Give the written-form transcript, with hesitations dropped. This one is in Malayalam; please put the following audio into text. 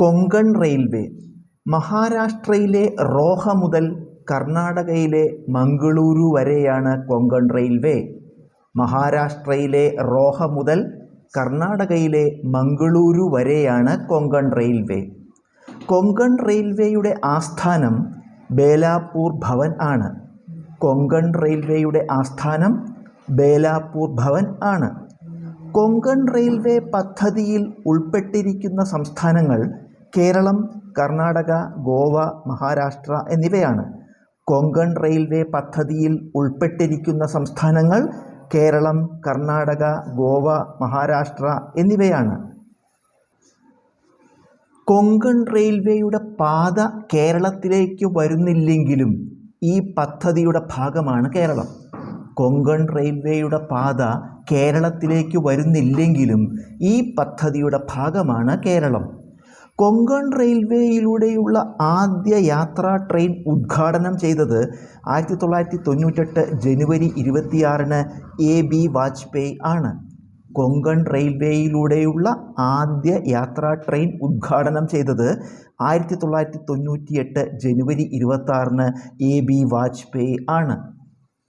കൊങ്കൺ റെയിൽവേ മഹാരാഷ്ട്രയിലെ റോഹ മുതൽ കർണാടകയിലെ മംഗളൂരു വരെയാണ് കൊങ്കൺ റെയിൽവേ. മഹാരാഷ്ട്രയിലെ റോഹ മുതൽ കർണാടകയിലെ മംഗളൂരു വരെയാണ് കൊങ്കൺ റെയിൽവേ. കൊങ്കൺ റെയിൽവേയുടെ ആസ്ഥാനം ബേലാപൂർ ഭവൻ ആണ്. കൊങ്കൺ റെയിൽവേയുടെ ആസ്ഥാനം ബേലാപൂർ ഭവൻ ആണ്. കൊങ്കൺ റെയിൽവേ പദ്ധതിയിൽ ഉൾപ്പെട്ടിരിക്കുന്ന സംസ്ഥാനങ്ങൾ കേരളം, കർണാടക, ഗോവ, മഹാരാഷ്ട്ര എന്നിവയാണ്. കൊങ്കൺ റെയിൽവേ പദ്ധതിയിൽ ഉൾപ്പെട്ടിരിക്കുന്ന സംസ്ഥാനങ്ങൾ കേരളം, കർണാടക, ഗോവ, മഹാരാഷ്ട്ര എന്നിവയാണ്. കൊങ്കൺ റെയിൽവേയുടെ പാത കേരളത്തിലേക്ക് വരുന്നില്ലെങ്കിലും ഈ പദ്ധതിയുടെ ഭാഗമാണ് കേരളം. കൊങ്കൺ റെയിൽവേയുടെ പാത കേരളത്തിലേക്ക് വരുന്നില്ലെങ്കിലും ഈ പദ്ധതിയുടെ ഭാഗമാണ് കേരളം. കൊങ്കൺ റെയിൽവേയിലൂടെയുള്ള ആദ്യ യാത്രാ ട്രെയിൻ ഉദ്ഘാടനം ചെയ്തത് 1998 ജനുവരി 26 AB വാജ്പേയി ആണ്. കൊങ്കൺ റെയിൽവേയിലൂടെയുള്ള ആദ്യ യാത്രാ ട്രെയിൻ ഉദ്ഘാടനം ചെയ്തത് 1998 ജനുവരി 26 AB വാജ്പേയി ആണ്.